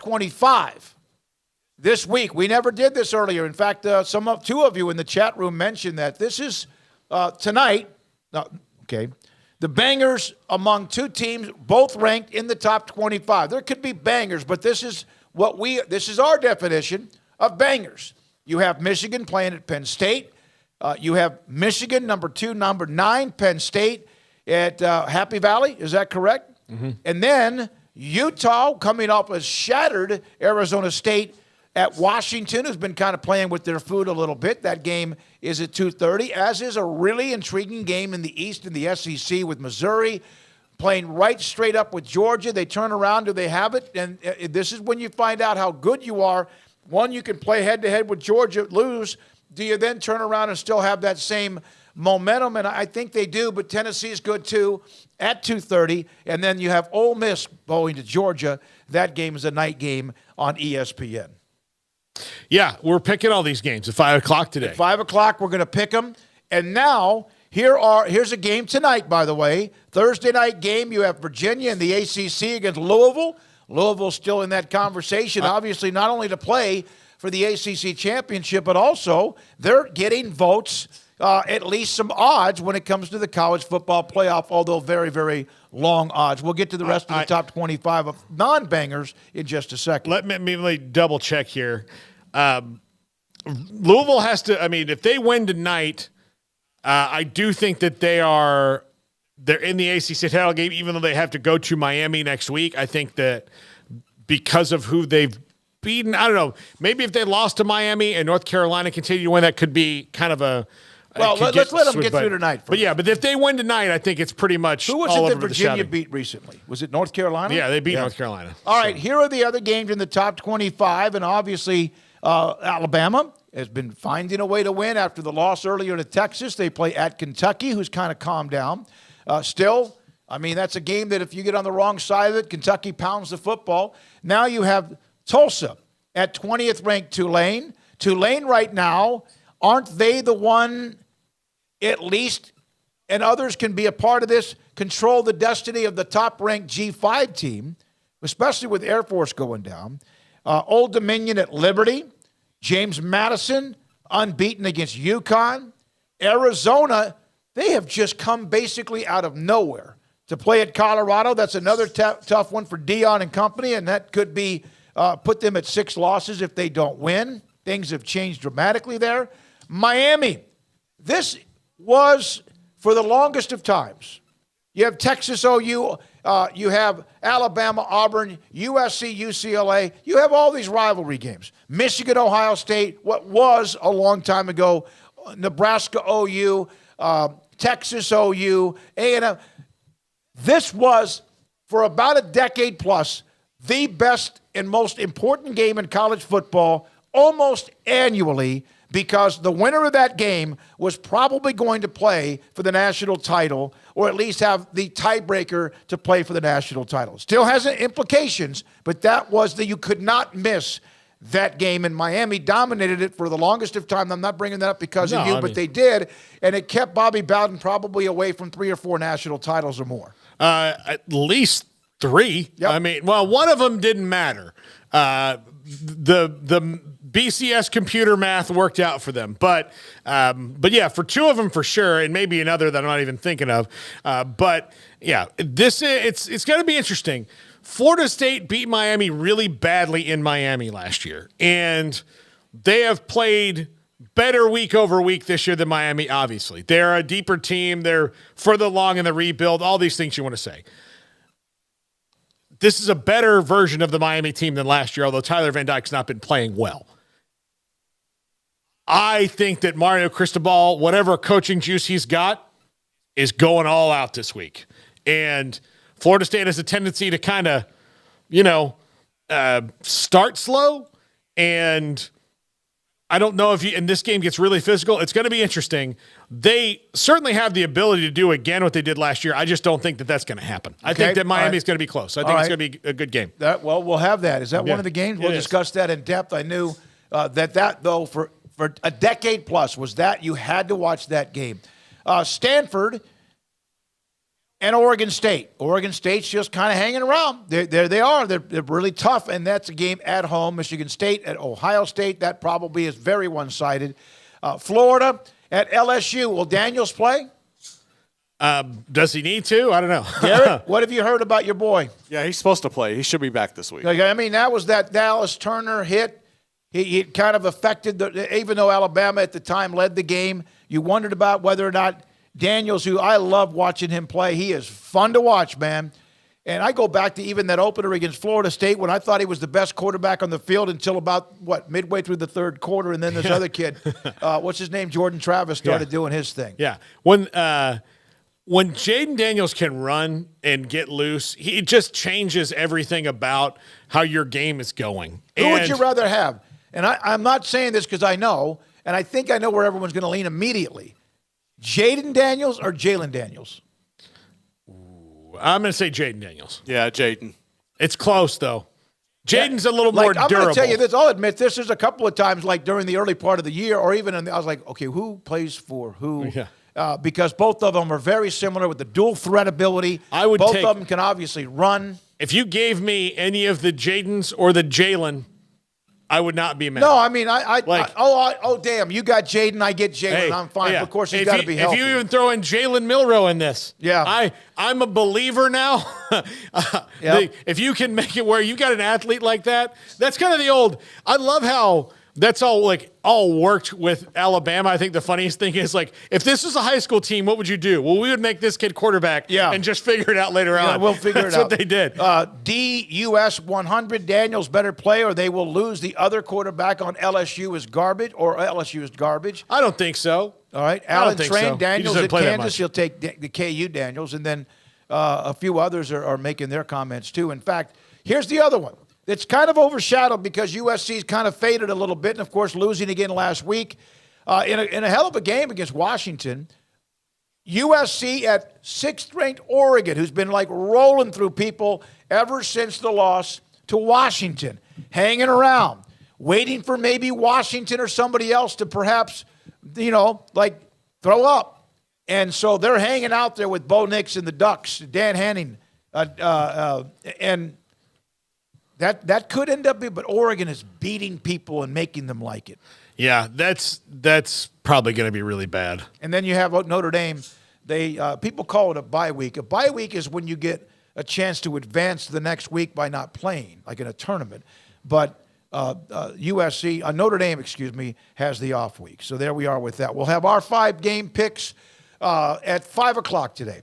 25 this week. We never did this earlier. In fact, two of you in the chat room mentioned that this is tonight. Okay. The bangers among two teams, both ranked in the top 25. There could be bangers, but this is our definition of bangers. You have Michigan playing at Penn State. You have Michigan, number 2, number 9, Penn State at Happy Valley. Is that correct? Mm-hmm. And then Utah coming up as shattered Arizona State at Washington, who's been kind of playing with their food a little bit. That game is at 2:30, as is a really intriguing game in the East in the SEC with Missouri playing right straight up with Georgia. They turn around. Do they have it? And this is when you find out how good you are. One, you can play head-to-head with Georgia, lose. Do you then turn around and still have that same momentum? And I think they do, but Tennessee is good too at 2:30. And then you have Ole Miss going to Georgia. That game is a night game on ESPN. Yeah, we're picking all these games at 5 o'clock today. At 5 o'clock, we're going to pick them. And now, here's a game tonight, by the way. Thursday night game, you have Virginia in the ACC against Louisville. Louisville's still in that conversation, obviously, not only to play for the ACC championship, but also they're getting votes, at least some odds when it comes to the college football playoff, although very, very long odds. We'll get to the rest of the top 25 of non-bangers in just a second. Let me double check here. Louisville has to, if they win tonight, I do think that they're in the ACC title game, even though they have to go to Miami next week. I think that because of who they've beaten, I don't know, maybe if they lost to Miami and North Carolina continue to win, that could be kind of a. Well, let's let them get through tonight first. But if they win tonight, I think it's pretty much who was all it over that Virginia beat recently? Was it North Carolina? Yeah, they beat North Carolina. All right, here are the other games in the top 25, and obviously Alabama has been finding a way to win after the loss earlier to Texas. They play at Kentucky, who's kind of calmed down. Still, that's a game that if you get on the wrong side of it, Kentucky pounds the football. Now you have Tulsa at 20th ranked Tulane. Tulane right now, aren't they the one, at least, and others can be a part of this, control the destiny of the top-ranked G5 team, especially with Air Force going down. Old Dominion at Liberty. James Madison, unbeaten against UConn. Arizona, they have just come basically out of nowhere to play at Colorado. That's another tough one for Dion and company, and that could be put them at 6 losses if they don't win. Things have changed dramatically there. Miami, this was for the longest of times. You have Texas OU, you have Alabama, Auburn, USC, UCLA. You have all these rivalry games. Michigan, Ohio State, what was a long time ago, Nebraska OU, Texas OU, A&M. This was, for about a decade plus, the best and most important game in college football almost annually, because the winner of that game was probably going to play for the national title, or at least have the tiebreaker to play for the national title. Still has implications, but that was you could not miss that game, and Miami dominated it for the longest of time. I'm not bringing that up because of you, but they did, and it kept Bobby Bowden probably away from 3 or 4 national titles or more. At least 3. Yep. One of them didn't matter. The BCS computer math worked out for them, but yeah, for 2 of them for sure, and maybe another that I'm not even thinking of. But yeah, it's going to be interesting. Florida State beat Miami really badly in Miami last year, and they have played better week over week this year than Miami. Obviously, they're a deeper team. They're further along in the rebuild. All these things you want to say. This is a better version of the Miami team than last year, although Tyler Van Dyke's not been playing well. I think that Mario Cristobal, whatever coaching juice he's got, is going all out this week. And Florida State has a tendency to kind of, start slow. And I don't know and this game gets really physical. It's going to be interesting. They certainly have the ability to do again what they did last year. I just don't think that that's going to happen. I think that Miami is going to be close. I think it's going to be a good game. We'll have that. Is that one of the games? We'll discuss that in depth. I knew that though, for a decade plus, was that you had to watch that game. Stanford and Oregon State. Oregon State's just kind of hanging around. They are. They're really tough, and that's a game at home. Michigan State at Ohio State. That probably is very one-sided. Florida at LSU. Will Daniels play? Does he need to? I don't know. Garrett, what have you heard about your boy? Yeah, he's supposed to play. He should be back this week. I mean, that was that Dallas Turner hit. He kind of affected, even though Alabama at the time led the game, you wondered about whether or not Daniels, who I love watching him play, he is fun to watch, man. And I go back to even that opener against Florida State when I thought he was the best quarterback on the field until about, midway through the third quarter. And then this other kid, what's his name, Jordan Travis, started doing his thing. Yeah. When Jaden Daniels can run and get loose, he just changes everything about how your game is going. Who would you rather have? And I'm not saying this because I know, and I think I know where everyone's going to lean immediately. Jaden Daniels or Jalen Daniels? I'm going to say Jaden Daniels. Yeah, Jaden. It's close, though. Jaden's a little more durable. I'm going to tell you this. I'll admit this. There's a couple of times, like during the early part of the year, or even I was like, okay, who plays for who? Yeah. Because both of them are very similar with the dual threat ability. Both of them can obviously run. If you gave me any of the Jadens or the Jalen, I would not be mad. No, I mean, damn, you got Jaden, I get Jalen, Hey, I'm fine. yeah. Of course, he's got to be If healthy. you even throw in Jalen Milroe in this, Yeah. I'm a believer now. Yep. If you can make it where you got an athlete like that, that's kind of the old. I love how that's all worked with Alabama. I think the funniest thing is if this was a high school team, what would you do? Well, we would make this kid quarterback and just figure it out later on. We'll figure it out. That's what they did. DUS 100, Daniels better play or they will lose. The other quarterback on LSU is garbage I don't think so. All right. Alan think Train, so. He Daniels doesn't at play that Kansas. much. He'll take the KU Daniels. And then a few others are making their comments too. In fact, here's the other one. It's kind of overshadowed because USC's kind of faded a little bit. And, of course, losing again last week in a hell of a game against Washington. USC at sixth-ranked Oregon, who's been rolling through people ever since the loss to Washington, hanging around, waiting for maybe Washington or somebody else to perhaps, throw up. And so they're hanging out there with Bo Nix and the Ducks, Dan Hanning, and that could end up being, but Oregon is beating people and making them like it. Yeah, that's probably going to be really bad. And then you have Notre Dame. People call it a bye week. A bye week is when you get a chance to advance to the next week by not playing, like in a tournament. But Notre Dame, has the off week. So there we are with that. We'll have our 5-game picks at 5 o'clock today.